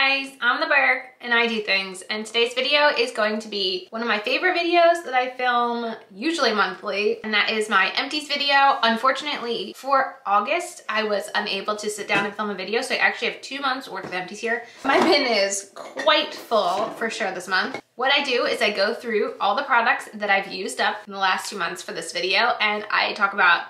guys, I'm the Berk and I do things, and today's video is going to be one of my favorite videos that I film usually monthly, and that is my empties video. Unfortunately for August I was unable to sit down and film a video, so I actually have 2 months worth of empties here. My bin is quite full for sure this month. What I do is I go through all the products that I've used up in the last 2 months for this video, and I talk about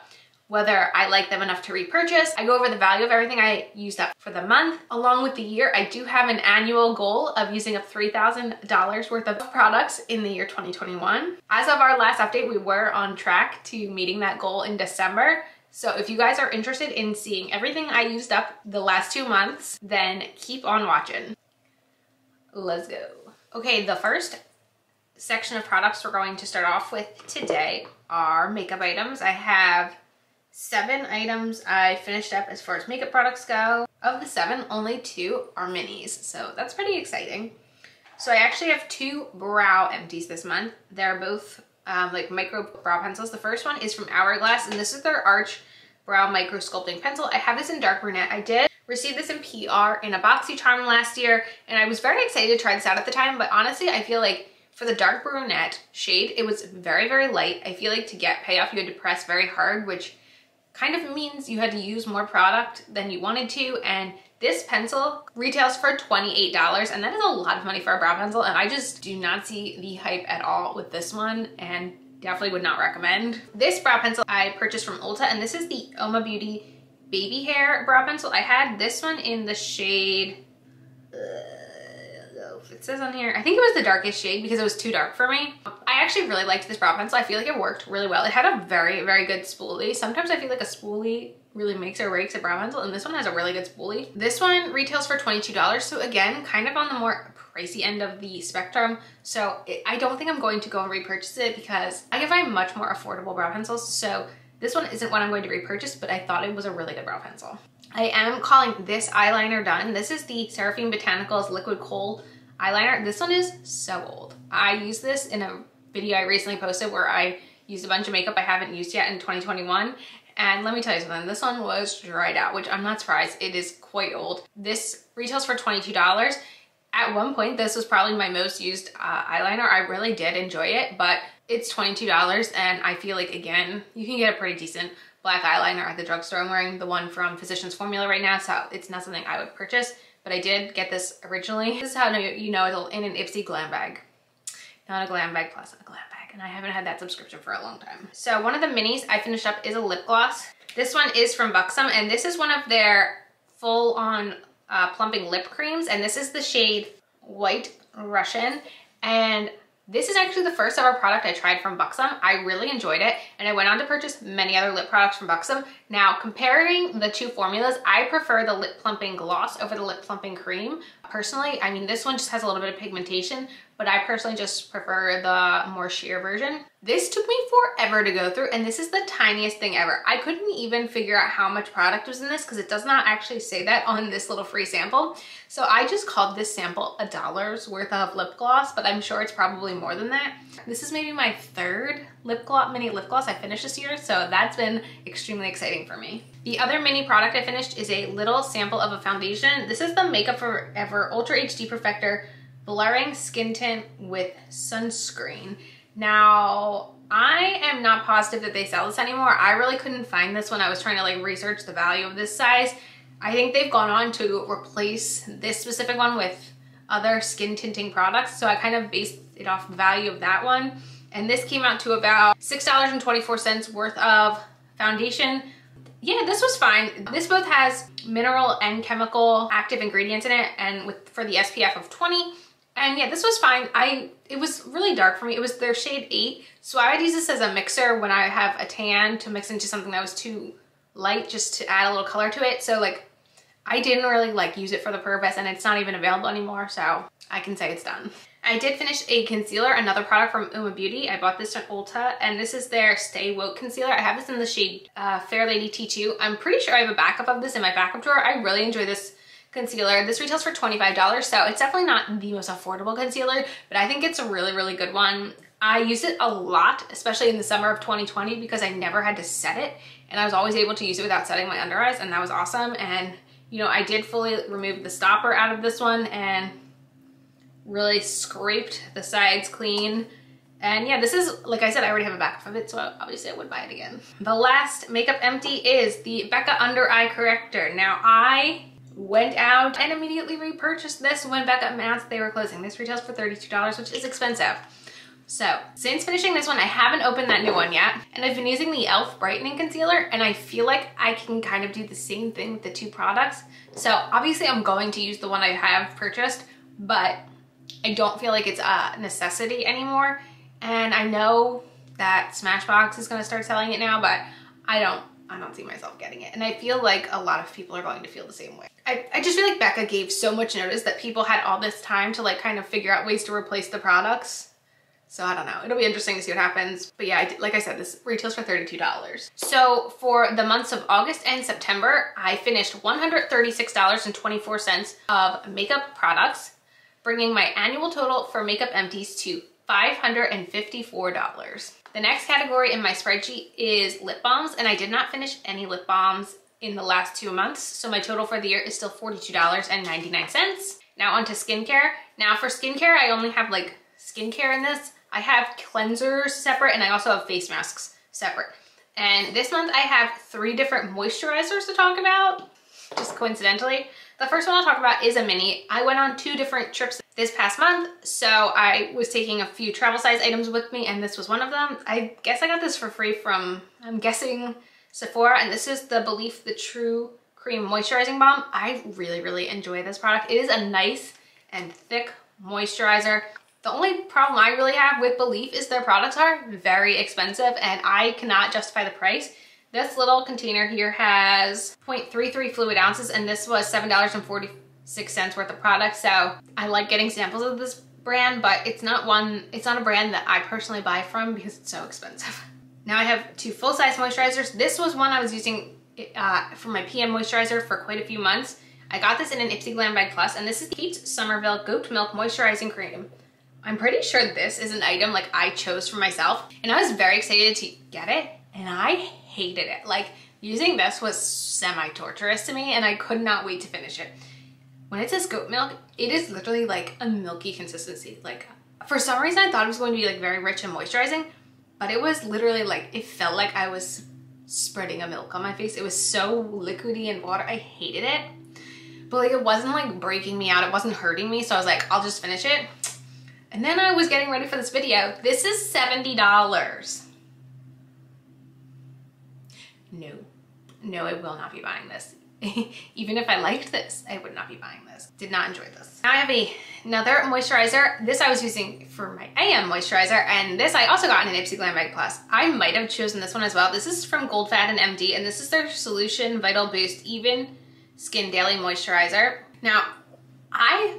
whether I like them enough to repurchase. I go over the value of everything I used up for the month. Along with the year, I do have an annual goal of using up $3,000 worth of products in the year 2021. As of our last update, we were on track to meeting that goal in December. So if you guys are interested in seeing everything I used up the last 2 months, then keep on watching. Let's go. Okay, the first section of products we're going to start off with today are makeup items. I have 7 items I finished up as far as makeup products go. Of the 7, only 2 are minis, so that's pretty exciting. So I actually have 2 brow empties this month. They're both like micro brow pencils. The first one is from Hourglass, and this is their Arch Brow Micro Sculpting Pencil. I have this in dark brunette. I did receive this in PR in a BoxyCharm last year, and I was very excited to try this out at the time, but honestly, I feel like for the dark brunette shade, it was very, very light. I feel like to get payoff, you had to press very hard, which kind of means you had to use more product than you wanted to, and this pencil retails for $28, and that is a lot of money for a brow pencil, and I just do not see the hype at all with this one, and definitely would not recommend. This brow pencil I purchased from Ulta, and this is the Oma Beauty Baby Hair Brow Pencil. I had this one in the shade, it says on here, I think it was the darkest shade because it was too dark for me. I actually really liked this brow pencil. I feel like it worked really well. It had a very, very good spoolie. Sometimes I feel like a spoolie really makes or breaks a brow pencil, and this one has a really good spoolie. This one retails for $22, so again, kind of on the more pricey end of the spectrum. So I don't think I'm going to go and repurchase it because I can find much more affordable brow pencils. So this one isn't what I'm going to repurchase, but I thought it was a really good brow pencil. I am calling this eyeliner done. This is the Seraphim Botanicals Liquid Kohl eyeliner. This one is so old. I used this in a video I recently posted where I used a bunch of makeup I haven't used yet in 2021. And let me tell you something, this one was dried out, which I'm not surprised. It is quite old. This retails for $22. At one point, this was probably my most used eyeliner. I really did enjoy it, but it's $22, and I feel like, again, you can get a pretty decent black eyeliner at the drugstore. I'm wearing the one from Physicians Formula right now, so it's not something I would purchase, but I did get this originally. This is how you know it's in an Ipsy glam bag. Not a glam bag plus a glam bag, and I haven't had that subscription for a long time. So one of the minis I finished up is a lip gloss. This one is from Buxom, and this is one of their full-on plumping lip creams, and this is the shade White Russian, and this is actually the first ever product I tried from Buxom. I really enjoyed it, and I went on to purchase many other lip products from Buxom. Now, comparing the 2 formulas, I prefer the lip plumping gloss over the lip plumping cream. Personally, I mean, this one just has a little bit of pigmentation, but I personally just prefer the more sheer version. This took me forever to go through, and this is the tiniest thing ever. I couldn't even figure out how much product was in this because it does not actually say that on this little free sample. So I just called this sample $1 worth of lip gloss, but I'm sure it's probably more than that. This is maybe my 3rd mini lip gloss I finished this year, so that's been extremely exciting for me. The other mini product I finished is a little sample of a foundation. This is the Makeup Forever Ultra HD Perfector Blurring Skin Tint with Sunscreen. Now, I am not positive that they sell this anymore. I really couldn't find this when I was trying to like research the value of this size. I think they've gone on to replace this specific one with other skin tinting products, so I kind of based it off the value of that one. And this came out to about $6.24 worth of foundation. Yeah, this was fine. This both has mineral and chemical active ingredients in it, and for the SPF of 20. And yeah, this was fine. It was really dark for me. It was their shade 8. So I would use this as a mixer when I have a tan to mix into something that was too light, just to add a little color to it. So like, I didn't really like use it for the purpose, and it's not even available anymore. So I can say it's done. I did finish a concealer, another product from Oma Beauty. I bought this at Ulta, and this is their Stay Woke concealer. I have this in the shade Fair Lady T2. I'm pretty sure I have a backup of this in my backup drawer. I really enjoy this concealer. This retails for $25, so it's definitely not the most affordable concealer, but I think it's a really, really good one. I used it a lot, especially in the summer of 2020, because I never had to set it, and I was always able to use it without setting my under eyes, and that was awesome. And You know, I did fully remove the stopper out of this one and really scraped the sides clean. And yeah, this is, like I said, I already have a backup of it, so obviously I would buy it again. The last makeup empty is the Becca Under Eye Corrector. Now, I went out and immediately repurchased this when Becca announced they were closing. This retails for $32, which is expensive. So, since finishing this one, I haven't opened that new one yet. And I've been using the e.l.f. Brightening Concealer, and I feel like I can kind of do the same thing with the two products. So, obviously I'm going to use the one I have purchased, but I don't feel like it's a necessity anymore. And I know that Smashbox is going to start selling it now, but I don't see myself getting it. And I feel like a lot of people are going to feel the same way. I just feel like Becca gave so much notice that people had all this time to like kind of figure out ways to replace the products. So I don't know, it'll be interesting to see what happens. But yeah, like I said, this retails for $32. So for the months of August and September, I finished $136.24 of makeup products, bringing my annual total for makeup empties to $554. The next category in my spreadsheet is lip balms, and I did not finish any lip balms in the last 2 months, so my total for the year is still $42.99. Now onto skincare. Now for skincare, I only have like skincare in this. I have cleansers separate, and I also have face masks separate. And this month I have 3 different moisturizers to talk about, just coincidentally. The first one I'll talk about is a mini. I went on 2 different trips this past month, so I was taking a few travel size items with me, and this was one of them. I guess I got this for free from, I'm guessing, Sephora, and this is the Belief the True Cream Moisturizing Balm. I really, really enjoy this product. It is a nice and thick moisturizer. The only problem I really have with Belief is their products are very expensive, and I cannot justify the price. This little container here has 0.33 fluid ounces, and this was $7.46 worth of product. So I like getting samples of this brand, but it's not a brand that I personally buy from because it's so expensive. Now I have 2 full-size moisturizers. This was one I was using for my PM moisturizer for quite a few months. I got this in an Ipsy Glam Bag Plus, and this is the Somerville Oat Milk Moisturizing Cream. I'm pretty sure this is an item like I chose for myself, and I was very excited to get it, and I hated it. Like, using this was semi-torturous to me, and I could not wait to finish it. When it says goat milk, it is literally like a milky consistency. Like, for some reason I thought it was going to be like very rich and moisturizing, but it was literally like, it felt like I was spreading a milk on my face. It was so liquidy and water. I hated it, but like it wasn't like breaking me out. It wasn't hurting me, so I was like, I'll just finish it. And then I was getting ready for this video. This is $70. No, I will not be buying this. Even if I liked this, I would not be buying this. Did not enjoy this. Now I have another moisturizer. This I was using for my AM moisturizer, and this I also got in an Ipsy Glam Bag Plus. I might have chosen this one as well. This is from Gold Fat and MD, and this is their Solution Vital Boost Even Skin Daily Moisturizer. Now, I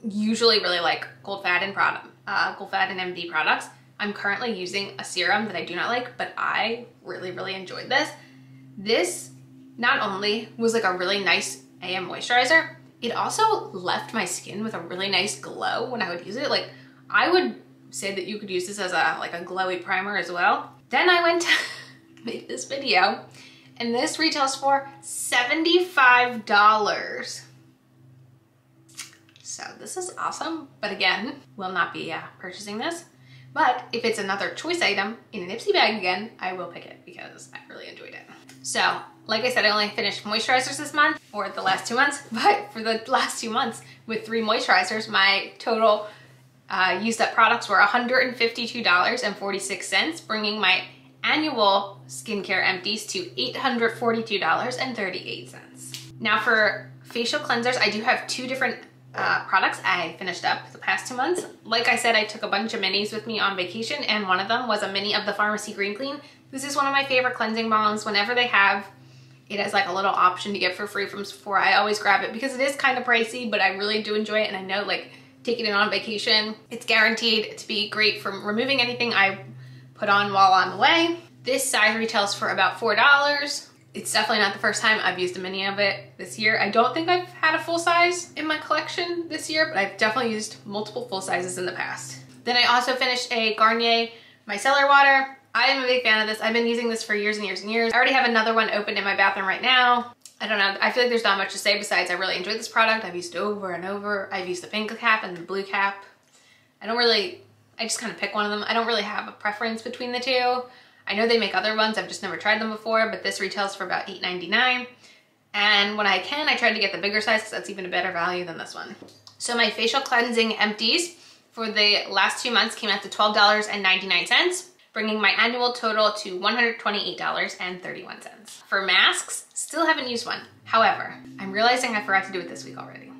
usually really like Gold Fat and MD products. I'm currently using a serum that I do not like, but I really, really enjoyed this. This not only was like a really nice AM moisturizer, it also left my skin with a really nice glow when I would use it. Like, I would say that you could use this as a glowy primer as well. Then I went to make this video, and this retails for $75. So this is awesome, but again, will not be purchasing this. But if it's another choice item in an Ipsy bag again, I will pick it because I really enjoyed it. So, like I said, I only finished moisturizers this month, or the last 2 months, but for the last 2 months with 3 moisturizers, my total used up products were $152.46, bringing my annual skincare empties to $842.38. Now for facial cleansers, I do have 2 different products I finished up the past 2 months. Like I said, I took a bunch of minis with me on vacation, and one of them was a mini of the Pharmacy Green Clean. This is one of my favorite cleansing balms. Whenever they have it as like a little option to get for free from Sephora, I always grab it because it is kind of pricey, but I really do enjoy it, and I know like taking it on vacation, it's guaranteed to be great from removing anything I put on while I'm away. This size retails for about $4. It's definitely not the first time I've used a mini of it this year. I don't think I've had a full size in my collection this year, but I've definitely used multiple full sizes in the past. Then I also finished a Garnier Micellar water. I am a big fan of this. I've been using this for years and years and years. I already have another one open in my bathroom right now. I don't know. I feel like there's not much to say besides I really enjoyed this product. I've used it over and over. I've used the pink cap and the blue cap. I just kind of pick one of them. I don't really have a preference between the two. I know they make other ones. I've just never tried them before, but this retails for about $8.99. And when I can, I try to get the bigger size because that's even a better value than this one. So my facial cleansing empties for the last 2 months came out to $12.99, bringing my annual total to $128.31. For masks, still haven't used one. However, I'm realizing I forgot to do it this week already.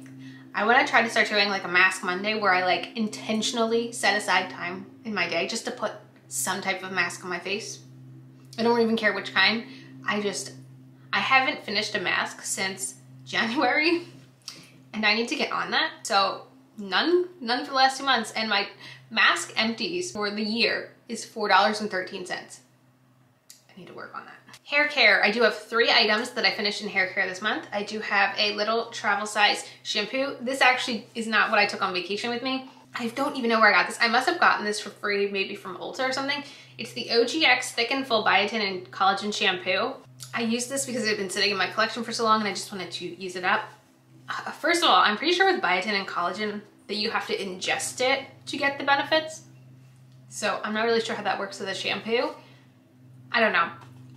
I want to try to start doing like a Mask Monday where I like intentionally set aside time in my day just to put some type of mask on my face. I don't even care which kind. I haven't finished a mask since January and I need to get on that. So none for the last 2 months, and my mask empties for the year is $4.13. I need to work on that. Hair care, I do have 3 items that I finished in hair care this month. I do have a little travel size shampoo. This actually is not what I took on vacation with me. I don't even know where I got this. I must have gotten this for free, maybe from Ulta or something. It's the OGX Thick and Full Biotin and Collagen Shampoo. I used this because it had been sitting in my collection for so long and I just wanted to use it up. First of all, I'm pretty sure with biotin and collagen that you have to ingest it to get the benefits. So I'm not really sure how that works with a shampoo. I don't know.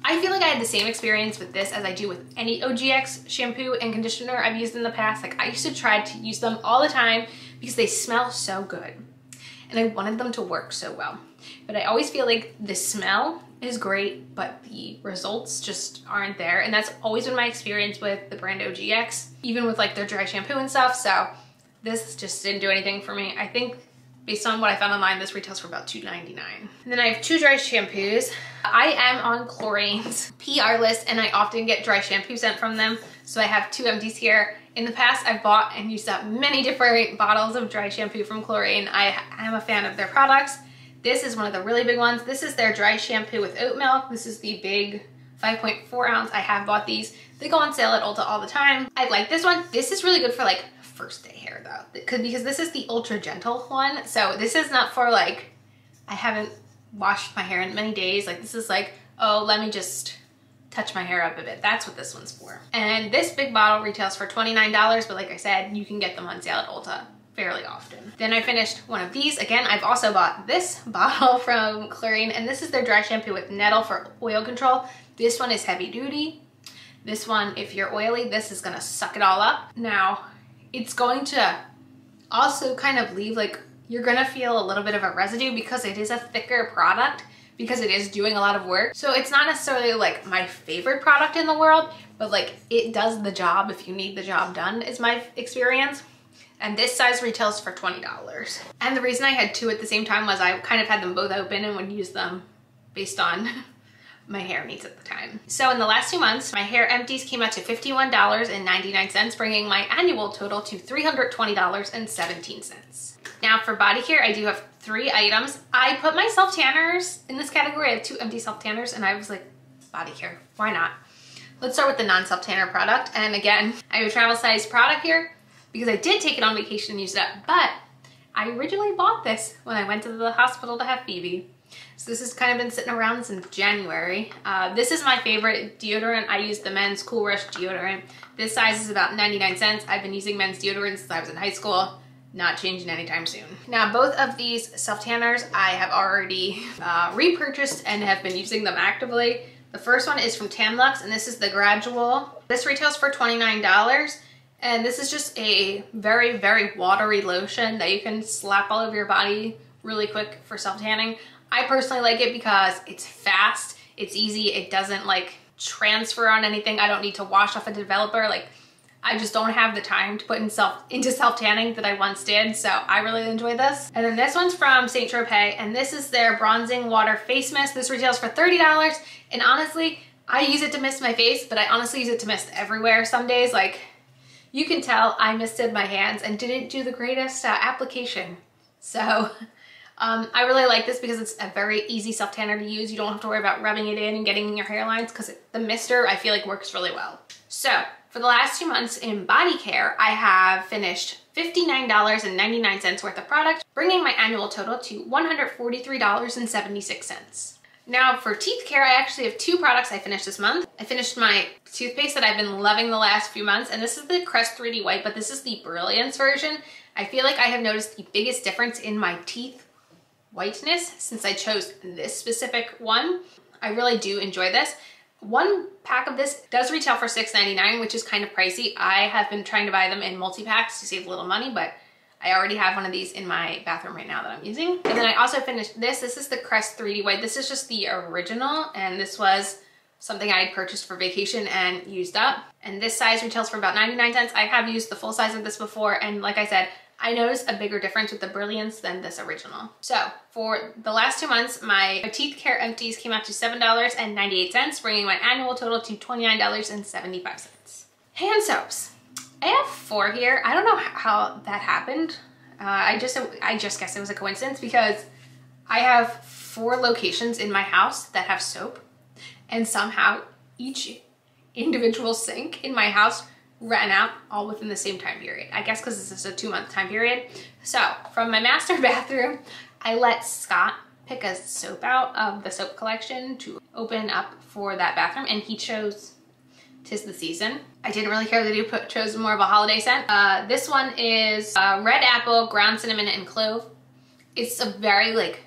I feel like I had the same experience with this as I do with any OGX shampoo and conditioner I've used in the past. Like I used to try to use them all the time because they smell so good and I wanted them to work so well. But I always feel like the smell is great, but the results just aren't there. And that's always been my experience with the brand OGX, even with like their dry shampoo and stuff. So this just didn't do anything for me. I think based on what I found online, this retails for about $2.99. And then I have 2 dry shampoos. I am on Chlorine's PR list and I often get dry shampoo sent from them. So I have 2 empties here. In the past, I've bought and used up many different bottles of dry shampoo from Chlorine. I am a fan of their products. This is one of the really big ones. This is their dry shampoo with oat milk. This is the big 5.4 ounce. I have bought these. They go on sale at Ulta all the time. I like this one. This is really good for like first day hair though, because this is the ultra gentle one. So this is not for like, I haven't washed my hair in many days. Like this is like, oh, let me just touch my hair up a bit. That's what this one's for. And this big bottle retails for $29, but like I said, you can get them on sale at Ulta fairly often. Then I finished one of these. Again, I've also bought this bottle from Chlorine, and this is their dry shampoo with Nettle for oil control. This one is heavy duty. This one, if you're oily, this is gonna suck it all up. Now, it's going to also kind of leave like, you're gonna feel a little bit of a residue because it is a thicker product, because it is doing a lot of work. So it's not necessarily like my favorite product in the world, but like it does the job if you need the job done, is my experience. And this size retails for $20. And the reason I had 2 at the same time was I kind of had them both open and would use them based on my hair needs at the time. So in the last 2 months, my hair empties came out to $51.99, bringing my annual total to $320.17. Now for body care, I do have 3 items. I put my self tanners in this category. I have 2 empty self tanners and I was like, body care, why not? Let's start with the non-self tanner product. And again, I have a travel size product here because I did take it on vacation and use it up, but I originally bought this when I went to the hospital to have Phoebe. So this has kind of been sitting around since January. This is my favorite deodorant. I use the men's Cool Rush deodorant. This size is about 99 cents. I've been using men's deodorant since I was in high school. Not changing anytime soon. Now both of these self tanners I have already repurchased and have been using them actively. The first one is from Tanlux and this is the Gradual. This retails for $29. And this is just a very, very watery lotion that you can slap all over your body really quick for self-tanning. I personally like it because it's fast, it's easy, it doesn't like transfer on anything. I don't need to wash off a developer. Like I just don't have the time to put into self-tanning that I once did. So I really enjoy this. And then this one's from Saint Tropez and this is their Bronzing Water Face Mist. This retails for $30. And honestly, I use it to mist my face, but I honestly use it to mist everywhere some days. Like, you can tell I misted my hands and didn't do the greatest application. So I really like this because it's a very easy self-tanner to use. You don't have to worry about rubbing it in and getting in your hairlines because the mister I feel like works really well. So for the last 2 months in body care, I have finished $59.99 worth of product, bringing my annual total to $143.76. Now for teeth care, I actually have two products I finished this month. I finished my toothpaste that I've been loving the last few months, and this is the Crest 3D White, but this is the Brilliance version. I feel like I have noticed the biggest difference in my teeth whiteness since I chose this specific one. I really do enjoy this. One pack of this does retail for $6.99, which is kind of pricey. I have been trying to buy them in multi-packs to save a little money, but I already have one of these in my bathroom right now that I'm using. And then I also finished this. This is the Crest 3D White. This is just the original, and this was something I had purchased for vacation and used up. And this size retails for about 99 cents. I have used the full size of this before, and like I said, I noticed a bigger difference with the Brilliance than this original. So for the last 2 months, my teeth care empties came out to $7.98, bringing my annual total to $29.75. Hand soaps. I have 4 here. I don't know how that happened. I just guess it was a coincidence because I have 4 locations in my house that have soap, and somehow each individual sink in my house ran out all within the same time period. I guess because this is a 2-month time period. So from my master bathroom, I let Scott pick a soap out of the soap collection to open up for that bathroom, and he chose 'Tis the Season. I didn't really care that he chose more of a holiday scent. This one is red apple, ground cinnamon, and clove. It's a very like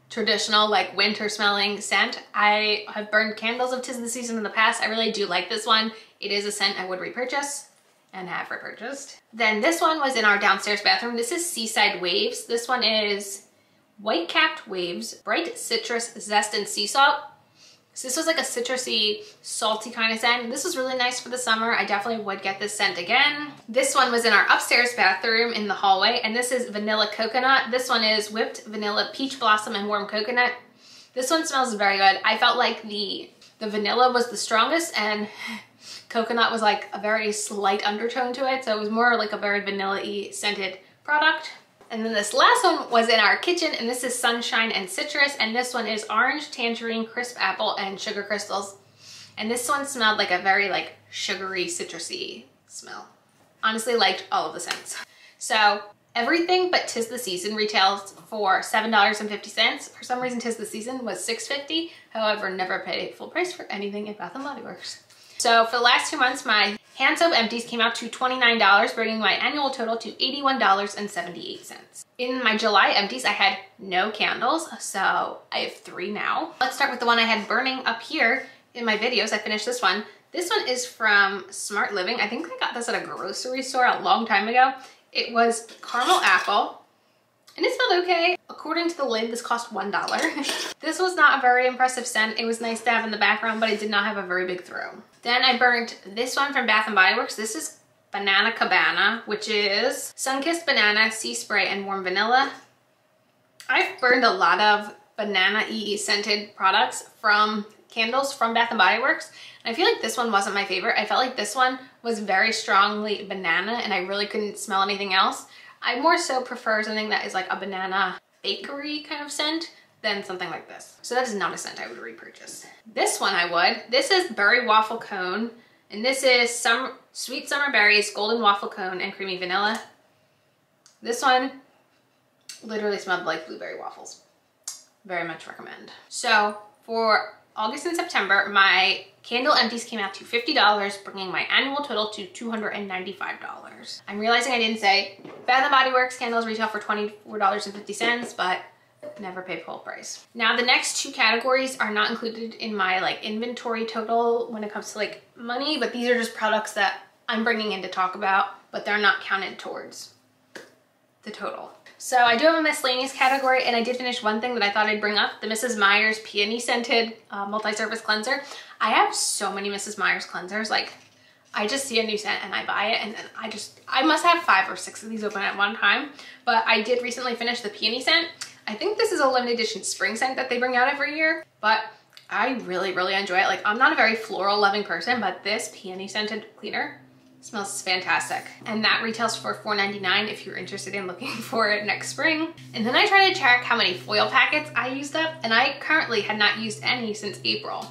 traditional like winter smelling scent. I have burned candles of 'Tis the Season in the past. I really do like this one. It is a scent I would repurchase and have repurchased. Then this one was in our downstairs bathroom. This is Seaside Waves. This one is White Capped Waves, Bright Citrus, Zest, and Sea Salt. So this was like a citrusy, salty kind of scent. This was really nice for the summer. I definitely would get this scent again. This one was in our upstairs bathroom in the hallway, and this is Vanilla Coconut. This one is Whipped Vanilla, Peach Blossom, and Warm Coconut. This one smells very good. I felt like the vanilla was the strongest, and coconut was like a very slight undertone to it, so it was more like a very vanilla-y scented product. And then this last one was in our kitchen, and this is Sunshine and Citrus, and this one is Orange, Tangerine, Crisp Apple, and Sugar Crystals. And this one smelled like a very like sugary, citrusy smell. Honestly liked all of the scents. So everything but 'Tis the Season retails for $7.50. For some reason 'Tis the Season was $6.50. However, never paid full price for anything at Bath & Body Works. So for the last 2 months, my hand soap empties came out to $29, bringing my annual total to $81.78. In my July empties, I had no candles, so I have 3 now. Let's start with the one I had burning up here in my videos. I finished this one. This one is from Smart Living. I think I got this at a grocery store a long time ago. It was Caramel Apple, and it smelled okay. According to the lid, this cost $1. This was not a very impressive scent. It was nice to have in the background, but it did not have a very big throw. Then I burnt this one from Bath & Body Works. This is Banana Cabana, which is Sunkissed Banana, Sea Spray, and Warm Vanilla. I've burned a lot of banana-y scented products from candles from Bath & Body Works, and I feel like this one wasn't my favorite. I felt like this one was very strongly banana, and I really couldn't smell anything else. I more so prefer something that is like a banana bakery kind of scent than something like this. So that is not a scent I would repurchase. This one I would. This is Berry Waffle Cone, and this is Sweet Summer Berries, Golden Waffle Cone, and Creamy Vanilla. This one literally smelled like blueberry waffles. Very much recommend. So for August and September, my candle empties came out to $50, bringing my annual total to $295. I'm realizing I didn't say Bath & Body Works candles retail for $24.50, but never pay full price. Now the next 2 categories are not included in my like inventory total when it comes to like money, but these are just products that I'm bringing in to talk about, but they're not counted towards the total. So I do have a miscellaneous category, and I did finish one thing that I thought I'd bring up, the Mrs. Meyer's Peony Scented Multi-Surface Cleanser. I have so many Mrs. Meyer's cleansers. Like, I just see a new scent and I buy it, and then I must have 5 or 6 of these open at one time. But I did recently finish the Peony scent. I think this is a limited edition spring scent that they bring out every year, but I really, really enjoy it. Like, I'm not a very floral loving person, but this Peony scented cleaner smells fantastic. And that retails for $4.99 if you're interested in looking for it next spring. And then I tried to track how many foil packets I used up, and I currently had not used any since April.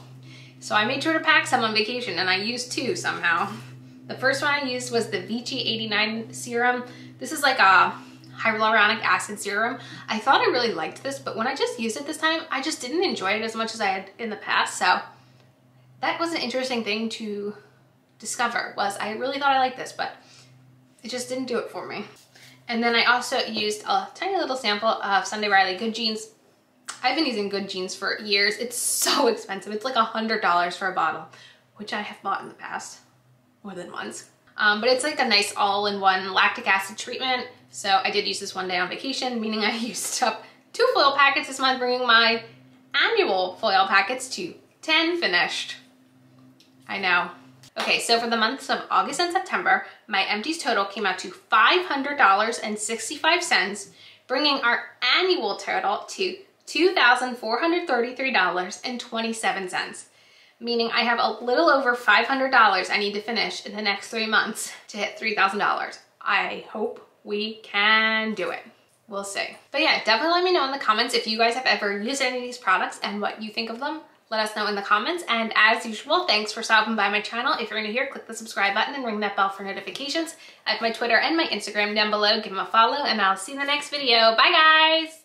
So I made sure to pack some on vacation, and I used 2 somehow. The first one I used was the Vichy 89 serum. This is like a hyaluronic acid serum. I thought I really liked this, but when I just used it this time, I just didn't enjoy it as much as I had in the past. So that was an interesting thing to discover, was I really thought I liked this, but it just didn't do it for me. And then I also used a tiny little sample of Sunday Riley Good Genes. I've been using Good Genes for years. It's so expensive. It's like $100 for a bottle, which I have bought in the past more than once. But it's like a nice all-in-one lactic acid treatment. So I did use this one day on vacation, meaning I used up 2 foil packets this month, bringing my annual foil packets to 10 finished. I know. Okay, so for the months of August and September, my Empties total came out to $500.65, bringing our annual total to $2,433.27, meaning I have a little over $500 I need to finish in the next 3 months to hit $3,000. I hope we can do it. We'll see. But yeah, definitely let me know in the comments if you guys have ever used any of these products and what you think of them. Let us know in the comments, and as usual, thanks for stopping by my channel. If you're new here, click the subscribe button and ring that bell for notifications. I have my Twitter and my Instagram down below. Give them a follow, and I'll see you in the next video. Bye, guys!